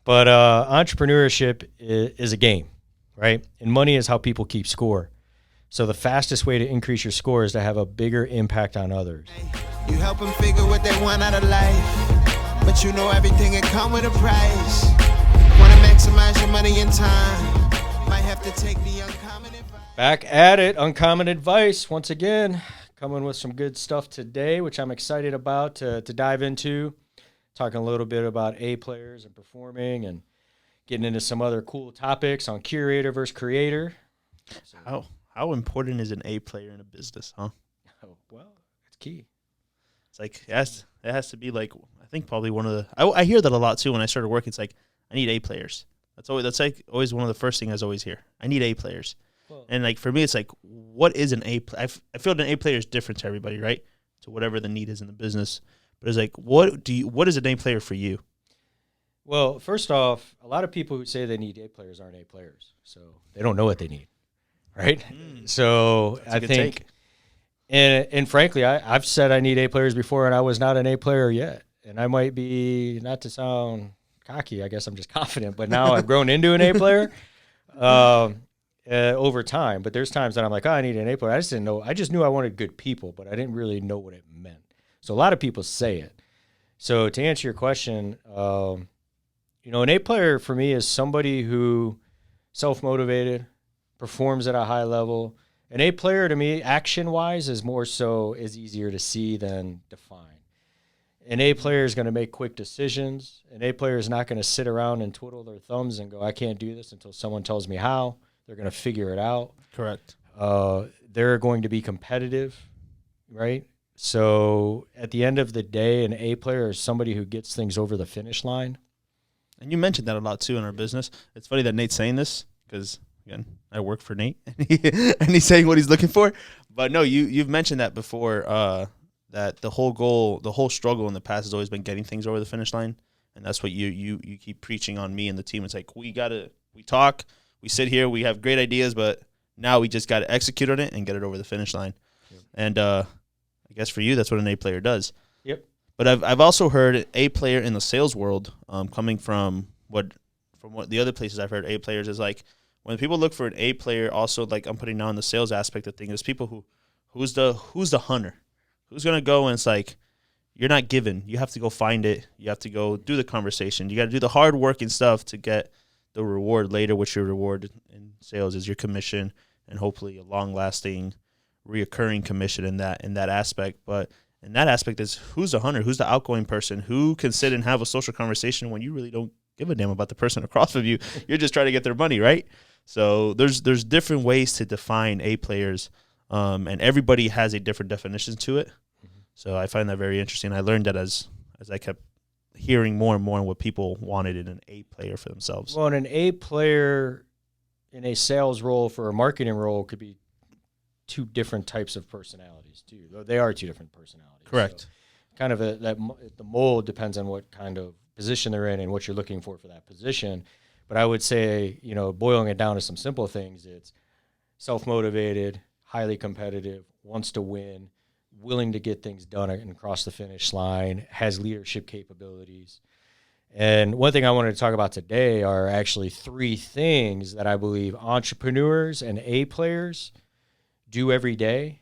But entrepreneurship is a game, right? And money is how people keep score. So the fastest way to increase your score is to have a bigger impact on others. You help them figure what they want out of life, but you know everything it come with a price. Want to maximize your money and time, might have to take the uncommon advice. Back at it, Uncommon Advice, once again, coming with some good stuff today, which I'm excited about to dive into. Talking a little bit about A players and performing and getting into some other cool topics on curator versus creator. So, how important is an A player in a business, huh? Oh, well, it's key. It's like it has to be like, I think probably one of the I hear that a lot too when I started working. It's like, I need A players. That's always one of the first things I always hear. I need A players. Well, and like for me, it's like, what is an A player? I feel an A player is different to everybody, right? To whatever the need is in the business. But it's like, what is an A player for you? Well, first off, a lot of people who say they need A players aren't A players, so they don't know what they need, right? So I think, and frankly, I've said I need A players before, and I was not an A player yet. And I might be, not to sound cocky, I guess I'm just confident, but now I've grown into an A player over time. But there's times that I'm like, oh, I need an A player. I just didn't know. I just knew I wanted good people, but I didn't really know what it meant. So a lot of people say it. So to answer your question, an A player for me is somebody who self-motivated, performs at a high level. An A player to me, action-wise, is easier to see than define. An A player is going to make quick decisions. An A player is not going to sit around and twiddle their thumbs and go, I can't do this until someone tells me how. They're going to figure it out. Correct. They're going to be competitive, right? So at the end of the day, an A player is somebody who gets things over the finish line. And you mentioned that a lot, too, in our business. It's funny that Nate's saying this because, again, I work for Nate, and he's saying what he's looking for. But, no, you've mentioned that before, that the whole goal, the whole struggle in the past has always been getting things over the finish line. And that's what you keep preaching on me and the team. It's like we talk, we sit here, we have great ideas, but now we just got to execute on it and get it over the finish line. Yep. And I guess for you, that's what an A player does. Yep. But I've also heard A player in the sales world, coming from what the other places I've heard A players is like when people look for an A player. Also, like I'm putting down the sales aspect of things. There's people who's the hunter, who's gonna go and it's like you're not given. You have to go find it. You have to go do the conversation. You got to do the hard work and stuff to get the reward later. Which your reward in sales is your commission and hopefully a long lasting, reoccurring commission in that aspect. But in that aspect is who's the hunter, who's the outgoing person, who can sit and have a social conversation when you really don't give a damn about the person across from you. You're just trying to get their money, right? So there's different ways to define A players, and everybody has a different definition to it. Mm-hmm. So I find that very interesting. I learned that as I kept hearing more and more what people wanted in an A player for themselves. Well, an A player in a sales role for a marketing role could be two different types of personalities too. They are two different personalities. Correct. So kind of the mold depends on what kind of position they're in and what you're looking for that position. But I would say, boiling it down to some simple things, it's self-motivated, highly competitive, wants to win, willing to get things done and cross the finish line, has leadership capabilities. And one thing I wanted to talk about today are actually three things that I believe entrepreneurs and A players do every day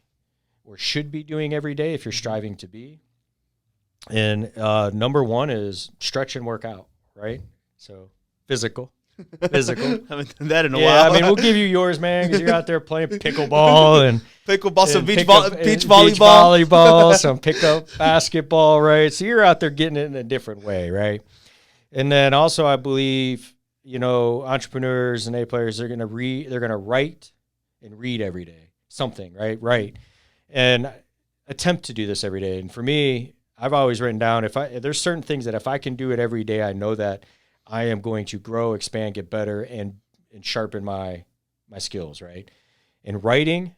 or should be doing every day if you're striving to be. And number one is stretch and work out, right? So physical. I haven't done that in a while. Yeah, I mean, we'll give you yours, man, because you're out there playing pickleball and some beach volleyball, some pickup basketball, right? So you're out there getting it in a different way, right? And then also I believe, entrepreneurs and A players, they're going to write and read every day. Something, right? And attempt to do this every day. And for me, I've always written down, there's certain things that if I can do it every day, I know that I am going to grow, expand, get better, and sharpen my skills, right? And writing,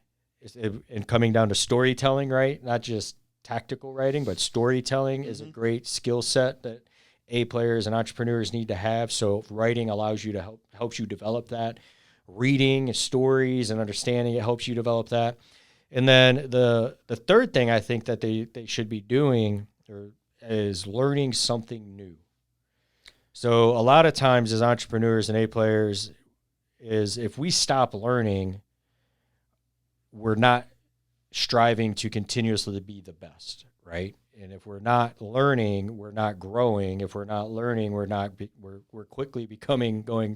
and coming down to storytelling, right? Not just tactical writing, but storytelling is a great skill set that A players and entrepreneurs need to have. So writing allows you to helps you develop that. Reading stories and understanding it helps you develop that. And then the third thing I think that they should be doing is learning something new. So a lot of times as entrepreneurs and A players is if we stop learning, we're not striving to continuously be the best, right? And if we're not learning, we're not growing. If we're not learning, we're quickly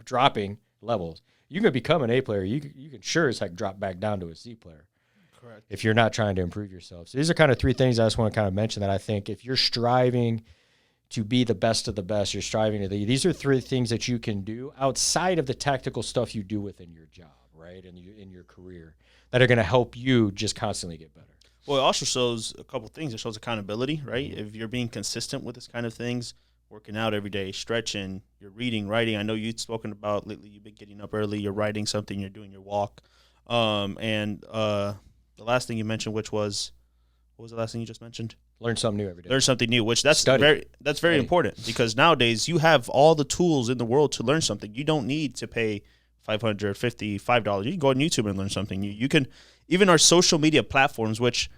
dropping levels. You can become an A player. You can sure as heck drop back down to a C player. Correct. If you're not trying to improve yourself. So these are kind of three things I just want to kind of mention that I think if you're striving to be the best of the best, you're striving to these are three things that you can do outside of the tactical stuff you do within your job, right? And in your career that are going to help you just constantly get better. Well, it also shows a couple things. It shows accountability, right? If you're being consistent with this kind of things, working out every day, stretching, you're reading, writing. I know you've spoken about lately you've been getting up early, you're writing something, you're doing your walk. The last thing you mentioned, which was, what was the last thing you just mentioned? Learn something new every day. Learn something new, which that's Study. very important because nowadays you have all the tools in the world to learn something. You don't need to pay $500, $50, $5. You can go on YouTube and learn something. You can, even our social media platforms, which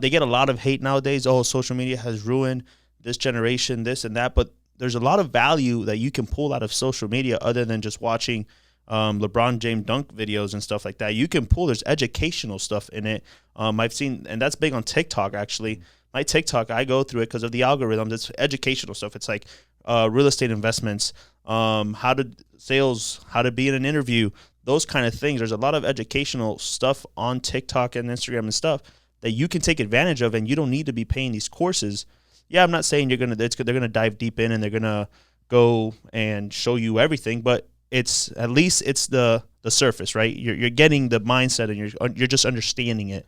they get a lot of hate nowadays. Oh, social media has ruined this generation, this and that. But there's a lot of value that you can pull out of social media other than just watching LeBron James dunk videos and stuff like that. You can pull, there's educational stuff in it. I've seen, and that's big on TikTok actually. My TikTok, I go through it because of the algorithms. It's educational stuff. It's like real estate investments, how to be in an interview, those kind of things. There's a lot of educational stuff on TikTok and Instagram and stuff that you can take advantage of, and you don't need to be paying these courses. Yeah, I'm not saying they're gonna dive deep in and they're gonna go and show you everything, but it's at least it's the surface, right? You're getting the mindset and you're just understanding it.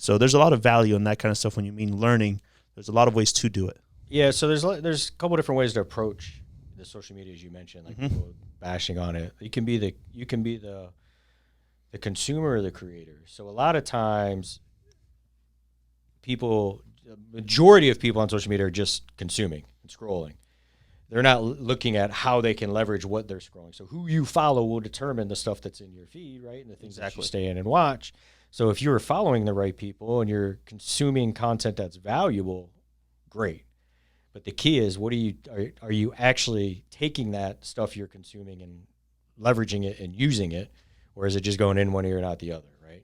So there's a lot of value in that kind of stuff when you mean learning. There's a lot of ways to do it. Yeah, so there's a couple different ways to approach the social media as you mentioned, like people bashing on it. You can be the consumer or the creator. So a lot of times the majority of people on social media are just consuming and scrolling. They're not looking at how they can leverage what they're scrolling. So who you follow will determine the stuff that's in your feed, right? And the things that you stay in and watch. So if you're following the right people and you're consuming content that's valuable, great. But the key is, are you actually taking that stuff you're consuming and leveraging it and using it, or is it just going in one ear and out the other, right?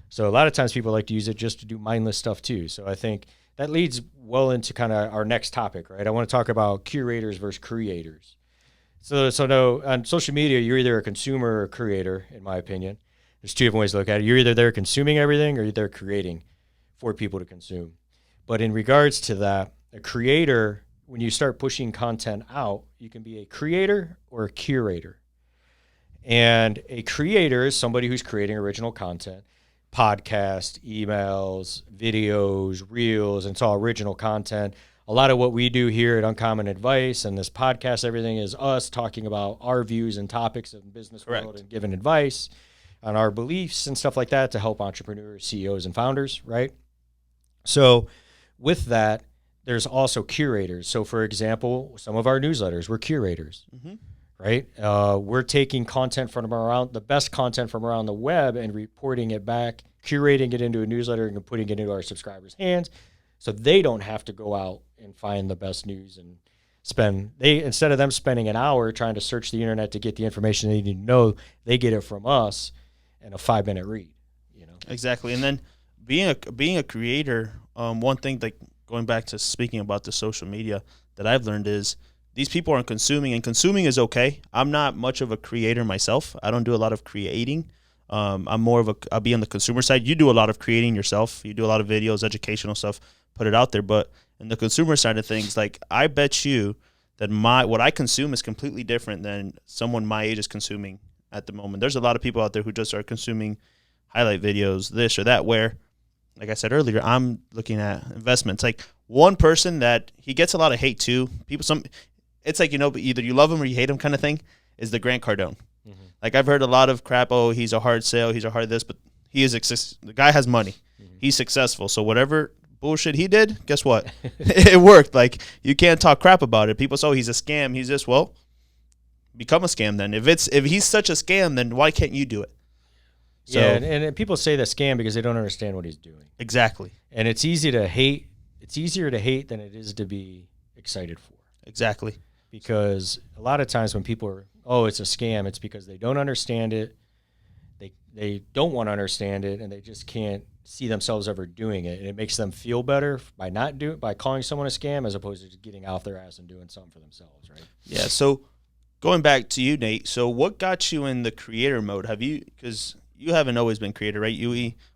So a lot of times people like to use it just to do mindless stuff too. So I think that leads well into kind of our next topic, right? I want to talk about curators versus creators. So no, on social media, you're either a consumer or a creator, in my opinion. There's two different ways to look at it. You're either there consuming everything or you're there creating for people to consume. But in regards to that, a creator, when you start pushing content out, you can be a creator or a curator. And a creator is somebody who's creating original content, podcasts, emails, videos, reels, and it's all original content. A lot of what we do here at Uncommon Advice and this podcast, everything is us talking about our views and topics of the business world and giving advice on our beliefs and stuff like that to help entrepreneurs, CEOs, and founders, right? So with that, there's also curators. So for example, some of our newsletters, we're curators, right? We're taking content from around, the best content from around the web and reporting it back, curating it into a newsletter and putting it into our subscribers' hands so they don't have to go out and find the best news and instead of them spending an hour trying to search the internet to get the information they need to know, they get it from us in a 5-minute read, you know? Exactly. And then being a creator, one thing, like going back to speaking about the social media that I've learned is these people are consuming, and consuming is okay. I'm not much of a creator myself. I don't do a lot of creating. I'm more of I'll be on the consumer side. You do a lot of creating yourself. You do a lot of videos, educational stuff, put it out there. But in the consumer side of things, like I bet you that what I consume is completely different than someone my age is consuming at the moment. There's a lot of people out there who just are consuming highlight videos, this or that, where, like I said earlier, I'm looking at investments. Like one person that he gets a lot of hate too. It's like, either you love him or you hate him kind of thing, is the Grant Cardone. Like I've heard a lot of crap. Oh, he's a hard sale. He's a hard this, but the guy has money. He's successful. So whatever bullshit he did, guess what? It worked. Like you can't talk crap about it. People say, oh, he's a scam. He's this. Well, become a scam then. If he's such a scam, then why can't you do it? So, yeah, and people say that scam because they don't understand what he's doing. Exactly. And it's easy to hate. It's easier to hate than it is to be excited for. Exactly. because a lot of times when people are, oh, it's a scam, it's because they don't understand it. They don't want to understand it, and they just can't see themselves ever doing it. And it makes them feel better by calling someone a scam as opposed to just getting off their ass and doing something for themselves, right? Yeah. So going back to you, Nate. So what got you in the creator mode? Because you haven't always been creator, right?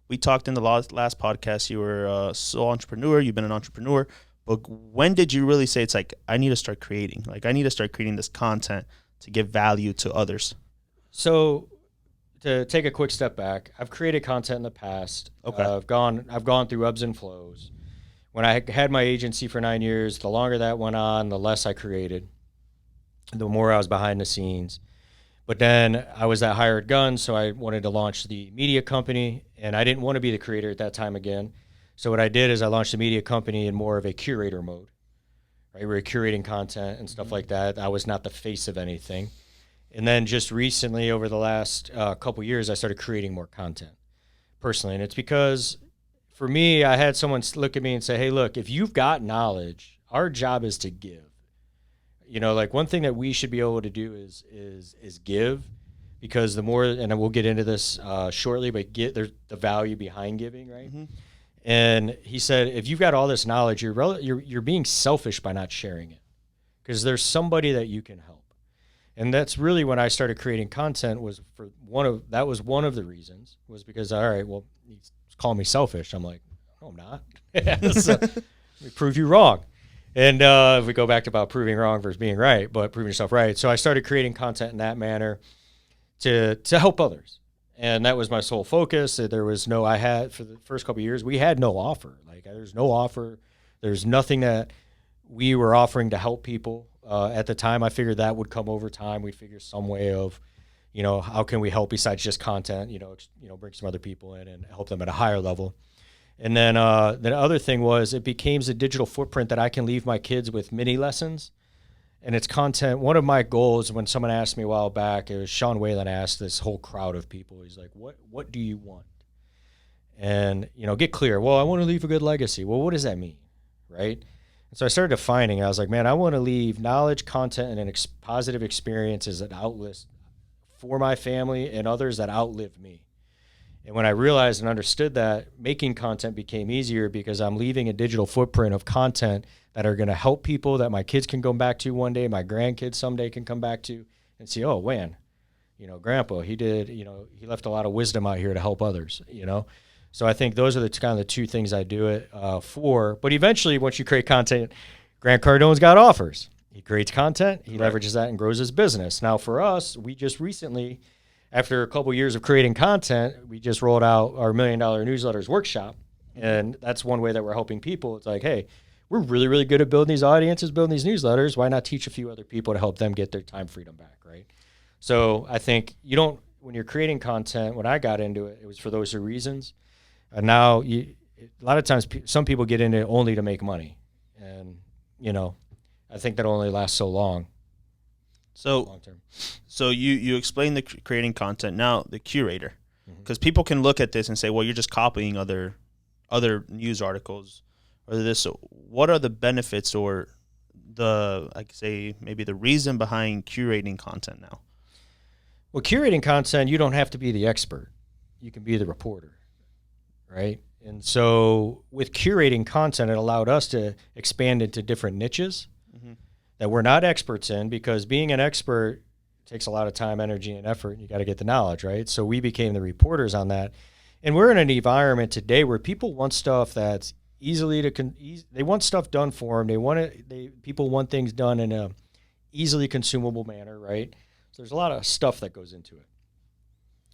We talked in the last podcast. You were a sole entrepreneur. You've been an entrepreneur. But when did you really say it's like, I need to start creating? Like, I need to start creating this content to give value to others? So to take a quick step back, I've created content in the past. Okay. I've gone through ebbs and flows. When I had my agency for 9 years, the longer that went on, the less I created, the more I was behind the scenes. But then I was that hired gun, so I wanted to launch the media company, and I didn't want to be the creator at that time again. So what I did is I launched the media company in more of a curator mode. Right? We were curating content and stuff like that. I was not the face of anything. And then just recently, over the last couple years, I started creating more content personally. And it's because, for me, I had someone look at me and say, hey, look, if you've got knowledge, our job is to give. You know, like one thing that we should be able to do is give, because the more, and we'll get into this shortly, but there's the value behind giving, right? Mm-hmm. And he said, if you've got all this knowledge, you're being selfish by not sharing it, because there's somebody that you can help. And that's really when I started creating content, that was one of the reasons, was because, all right, well, he's calling me selfish. I'm like, no, I'm not. So, let me prove you wrong. And if we go back to about proving wrong versus being right, but proving yourself right. So I started creating content in that manner to help others. And that was my sole focus. There was for the first couple of years, we had no offer. Like, there's no offer. There's nothing that we were offering to help people. At the time, I figured that would come over time. We'd figure some way of, how can we help besides just content, bring some other people in and help them at a higher level. And then the other thing was, it became a digital footprint that I can leave my kids with mini lessons. And it's content. One of my goals, when someone asked me a while back, it was Sean Whalen asked this whole crowd of people, he's like, what do you want? And, get clear. Well, I want to leave a good legacy. Well, what does that mean? Right? And so I started defining. I was like, man, I want to leave knowledge, content, and positive experiences that outlast for my family and others that outlive me. And when I realized and understood that, making content became easier, because I'm leaving a digital footprint of content that are going to help people that my kids can go back to one day, my grandkids someday can come back to and see, oh, man, Grandpa, he left a lot of wisdom out here to help others, So I think those are the kind of the two things I do it for. But eventually, once you create content, Grant Cardone's got offers. He creates content, he leverages that and grows his business. Now for us, we just recently, after a couple years of creating content, we just rolled out our $1 Million Newsletters workshop. And that's one way that we're helping people. It's like, hey, we're really, really good at building these audiences, building these newsletters. Why not teach a few other people to help them get their time freedom back, right? So I think when you're creating content, when I got into it, it was for those two reasons. And now, a lot of times, some people get into it only to make money. And, I think that only lasts so long. Long term. So you explain the creating content. Now, the curator. Because people can look at this and say, well, you're just copying other news articles or this. So what are the benefits or maybe the reason behind curating content now? Well, curating content, you don't have to be the expert. You can be the reporter, right? And so with curating content, it allowed us to expand into different niches that we're not experts in, because being an expert takes a lot of time, energy, and effort, and you got to get the knowledge, right? So we became the reporters on that. And we're in an environment today where people want stuff that's they want stuff done for them. People want things done in a easily consumable manner, right? So there's a lot of stuff that goes into it.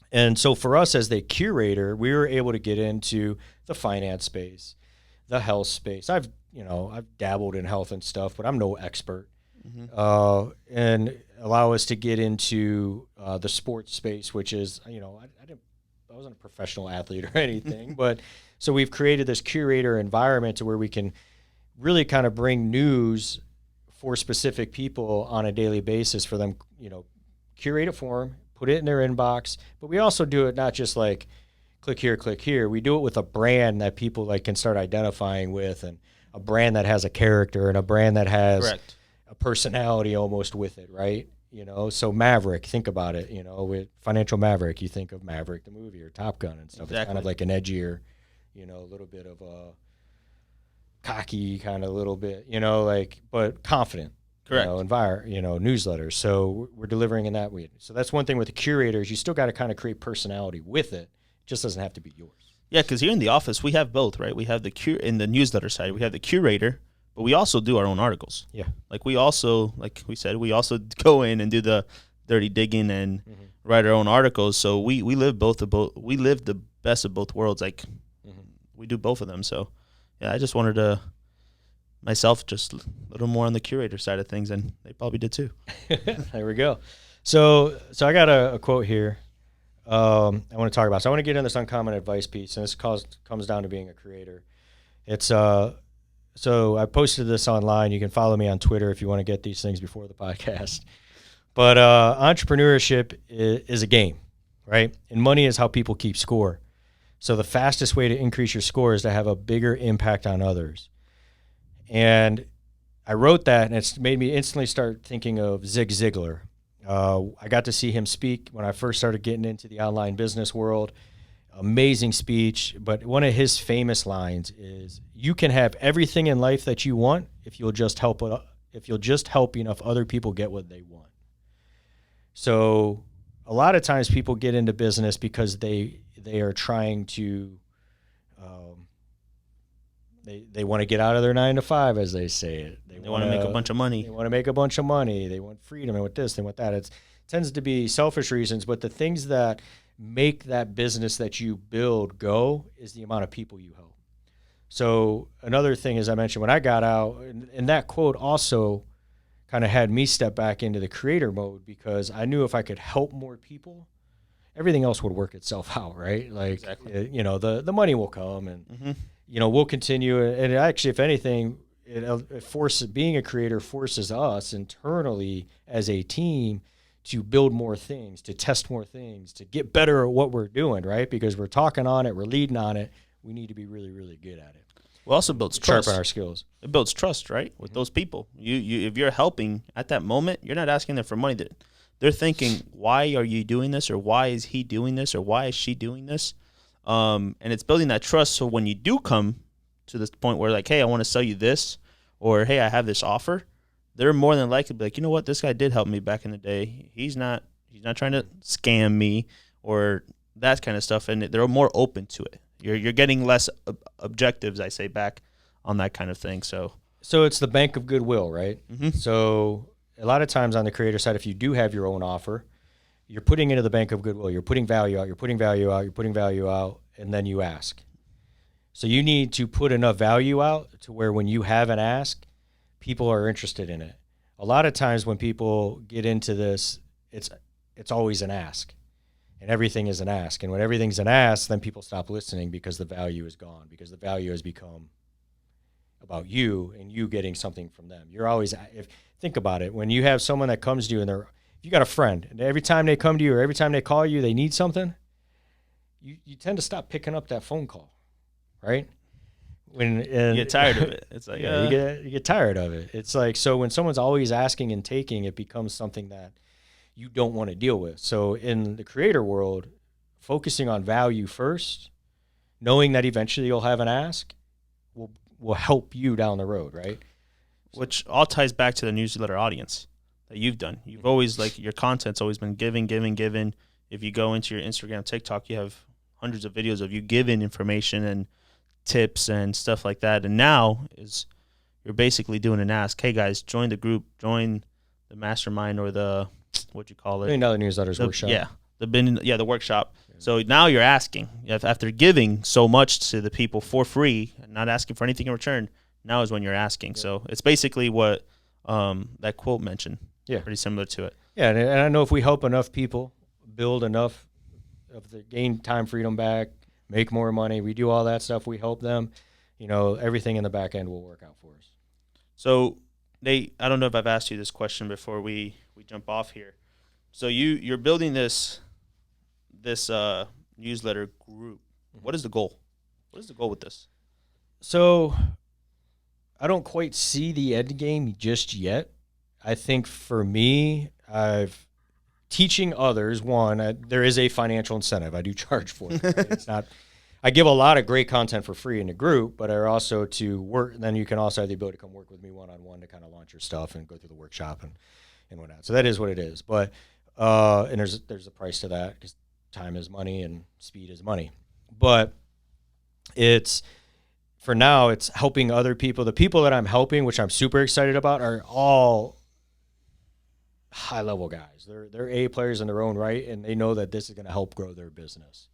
And so for us as the curator, we were able to get into the finance space, the health space. I've dabbled in health and stuff, but I'm no expert. And allow us to get into the sports space, which is, I wasn't a professional athlete or anything, but so we've created this curator environment to where we can really kind of bring news for specific people on a daily basis for them, curate it for them, put it in their inbox. But we also do it not just like click here. We do it with a brand that people can start identifying with, and a brand that has a character, and a brand that has a personality almost with it, right? You know, so Maverick, think about it, you know, with Financial Maverick, you think of Maverick the movie or Top Gun and stuff. Exactly. It's kind of like an edgier, you know, a little bit of a cocky kind of little bit, you know, like, but confident. Correct. You know, newsletters. So we're delivering in that way. So that's one thing with the curators. You still got to kind of create personality with it. It just doesn't have to be yours. Yeah, because here in the office, we have both, right? We have in the newsletter side, we have the curator, but we also do our own articles. Yeah. Like we also, like we said, we also go in and do the dirty digging and write our own articles. So we live we live the best of both worlds. Like we do both of them. So yeah, I just wanted to myself just a little more on the curator side of things, and they probably did too. There we go. So I got a quote here. I want to talk about. So I want to get in this uncommon advice piece, and this comes down to being a creator. It's so I posted this online. You can follow me on Twitter if you want to get these things before the podcast. But entrepreneurship is a game, right? And money is how people keep score. So the fastest way to increase your score is to have a bigger impact on others. And I wrote that, and it's made me instantly start thinking of Zig Ziglar. I got to see him speak when I first started getting into the online business world. Amazing speech, but one of his famous lines is, "You can have everything in life that you want if you'll just help enough other people get what they want." So a lot of times people get into business because they are trying to they want to get out of their 9 to 5, as they say it. They want to make a bunch of money. They want to make a bunch of money. They want freedom. They want this. They want that. It tends to be selfish reasons, but the things that make that business that you build go is the amount of people you help. So another thing, as I mentioned, when I got out, and that quote also kind of had me step back into the creator mode, because I knew if I could help more people, everything else would work itself out, right? Like, exactly. You know, the money will come, and you know, we'll continue. And actually, if anything, being a creator forces us internally as a team to build more things, to test more things, to get better at what we're doing, right? Because we're talking on it, we're leading on it. We need to be really, really good at it. It also builds trust. Sharpen our skills. It builds trust, right, with those people. You if you're helping at that moment, you're not asking them for money. They're thinking, why are you doing this, or why is he doing this, or why is she doing this? And it's building that trust, so when you do come to this point where, like, hey, I want to sell you this, or hey, I have this offer, they're more than likely to be like, you know what, this guy did help me back in the day. He's not trying to scam me or that kind of stuff, and they're more open to it. You're getting less objectives, I say, back on that kind of thing. So it's the bank of goodwill, right? So a lot of times on the creator side, if you do have your own offer, you're putting into the bank of goodwill. You're putting value out. You're putting value out. You're putting value out, and then you ask. So you need to put enough value out to where when you have an ask, people are interested in it. A lot of times when people get into this, it's always an ask, and everything is an ask. And when everything's an ask, then people stop listening because the value is gone, because the value has become about you and you getting something from them. You're always, think about it. When you have someone that comes to you, and if you got a friend, and every time they come to you or every time they call you, they need something, you tend to stop picking up that phone call, right? You get tired of it. It's like, you get tired of it. It's like, so when someone's always asking and taking, it becomes something that you don't want to deal with. So in the creator world, focusing on value first, knowing that eventually you'll have an ask, will help you down the road, right? Which all ties back to the newsletter audience that you've done. You've always, like, your content's always been giving. If you go into your Instagram, TikTok, you have hundreds of videos of you giving information and tips and stuff like that. And now you're basically doing an ask. Hey guys, join the group, join the mastermind, or the, what you call it? Another newsletters workshop. Yeah. The workshop. Yeah. So now you're asking, after giving so much to the people for free, not asking for anything in return, now is when you're asking. Yeah. So it's basically what that quote mentioned. Yeah. Pretty similar to it. Yeah. And I know if we help enough people build enough of the gain time freedom back, make more money, we do all that stuff, we help them, everything in the back end will work out for us. So Nate, I don't know if I've asked you this question before we jump off here. So you're building this newsletter group. What is the goal? What is the goal with this? So I don't quite see the end game just yet. I think for me, I've teaching others. There is a financial incentive. I do charge for it. Right? It's not. I give a lot of great content for free in the group, but I also to work. Then you can also have the ability to come work with me one-on-one to kind of launch your stuff and go through the workshop and whatnot. So that is what it is. But and there's a price to that because time is money and speed is money. But it's for now. It's helping other people. The people that I'm helping, which I'm super excited about, are all high-level guys. They're A players in their own right, and they know that this is going to help grow their business.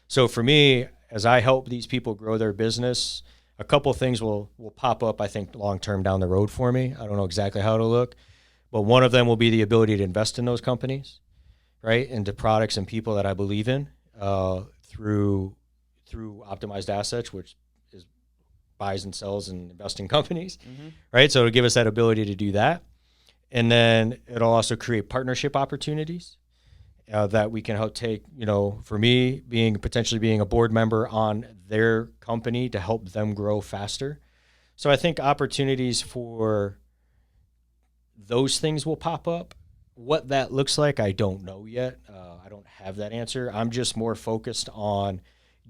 So for me, as I help these people grow their business, a couple of things will pop up, I think, long-term down the road for me. I don't know exactly how it'll look, but one of them will be the ability to invest in those companies, right, into products and people that I believe in through optimized assets, which is buys and sells and investing companies, right? So it'll give us that ability to do that. And then it'll also create partnership opportunities that we can help take, for me, potentially being a board member on their company to help them grow faster. So I think opportunities for those things will pop up. What that looks like, I don't know yet. I don't have that answer. I'm just more focused on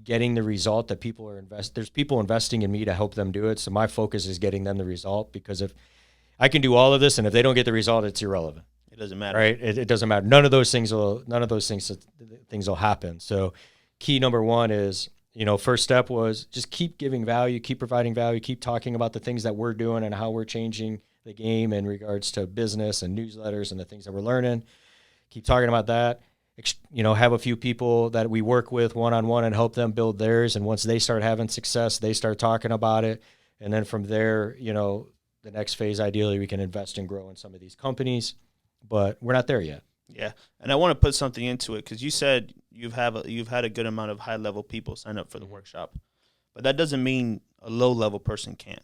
getting the result that people are there's people investing in me to help them do it. So my focus is getting them the result, because if I can do all of this, and if they don't get the result, it's irrelevant. It doesn't matter, right? It doesn't matter. None of those things will happen. So, key number one is, first step was just keep giving value, keep providing value, keep talking about the things that we're doing and how we're changing the game in regards to business and newsletters and the things that we're learning. Keep talking about that. Have a few people that we work with one-on-one and help them build theirs. And once they start having success, they start talking about it. And then from there, the next phase, ideally, we can invest and grow in some of these companies, but we're not there yet. Yeah, and I want to put something into it, because you said you've had a good amount of high-level people sign up for the workshop, but that doesn't mean a low-level person can't,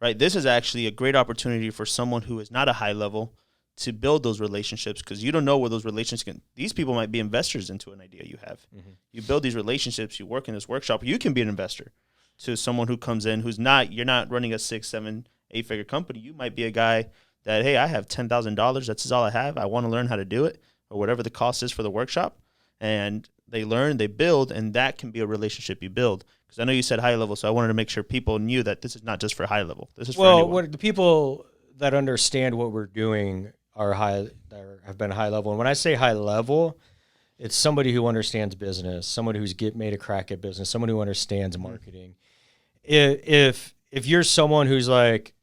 right? This is actually a great opportunity for someone who is not a high-level to build those relationships, because you don't know where those relationships these people might be investors into an idea you have. You build these relationships, you work in this workshop, you can be an investor to someone who comes in you're not running a 6, 7, 8-figure company. You might be a guy that, hey, I have $10,000. That's all I have. I want to learn how to do it, or whatever the cost is for the workshop. And they learn, they build, and that can be a relationship you build. Because I know you said high level, so I wanted to make sure people knew that this is not just for high level. This is for anyone. The people that understand what we're doing have been high level. And when I say high level, it's somebody who understands business, someone who's made a crack at business, someone who understands marketing. If you're someone who's like,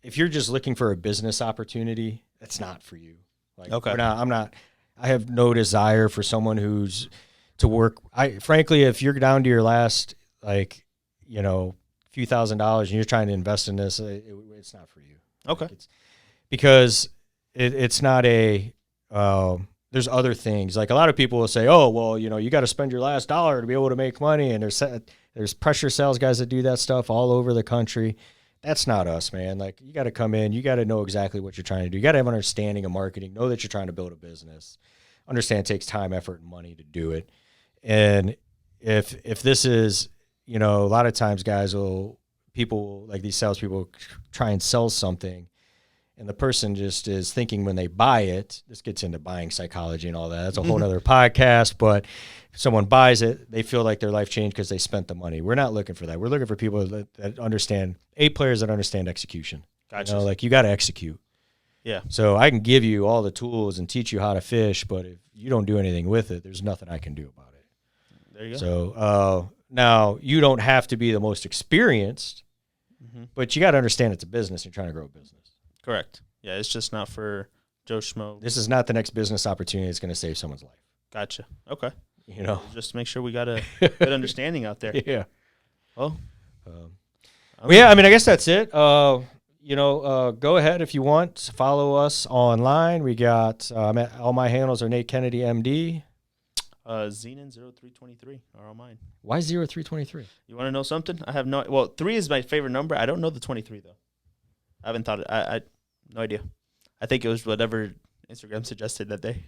if you're just looking for a business opportunity, that's not for you. Like, okay. I have no desire for someone who's to work. Frankly, if you're down to your last, few $1,000s and you're trying to invest in this, it's not for you. Okay. Because it's not there's other things. Like, a lot of people will say, oh, well, you got to spend your last dollar to be able to make money. And there's pressure sales guys that do that stuff all over the country. That's not us, man. Like, you got to come in, you got to know exactly what you're trying to do. You got to have an understanding of marketing, know that you're trying to build a business, understand it takes time, effort, and money to do it. And if this is, a lot of times people like these salespeople try and sell something, and the person just is thinking when they buy it, this gets into buying psychology and all that. That's a whole nother podcast, but if someone buys it, they feel like their life changed because they spent the money. We're not looking for that. We're looking for people that understand, players that understand execution. Gotcha. You got to execute. Yeah. So I can give you all the tools and teach you how to fish, but if you don't do anything with it, there's nothing I can do about it. There you go. So now you don't have to be the most experienced, but you got to understand it's a business. You're trying to grow a business. Correct. Yeah, it's just not for Joe Schmo. This is not the next business opportunity that's going to save someone's life. Gotcha. Okay. Just to make sure we got a good understanding out there. Yeah. Well, I guess that's it. Go ahead if you want. Follow us online. We got all my handles are Nate Kennedy, MD. Zenon 0323 are all mine. Why 0323? You want to know something? I have no. Well, 3 is my favorite number. I don't know the 23 though. I haven't thought it. I no idea. I think it was whatever Instagram suggested that day.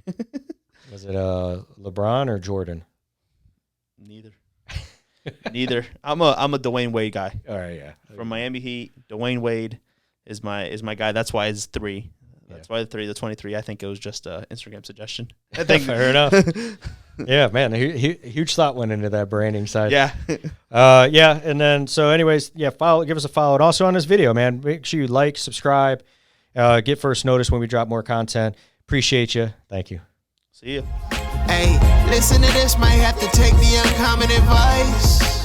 Was it LeBron or Jordan? Neither. I'm a Dwayne Wade guy. All right, yeah. From Miami Heat, Dwayne Wade is my guy. That's why it's 3. That's why the 23. I think it was just an Instagram suggestion. I think Fair enough. Yeah, man, huge thought went into that branding side. Yeah. Yeah, and then so anyways, give us a follow. And also on this video, man, make sure you like, subscribe, get first notice when we drop more content. Appreciate you. Thank you. See you. Hey, listen to this, might have to take the uncommon advice.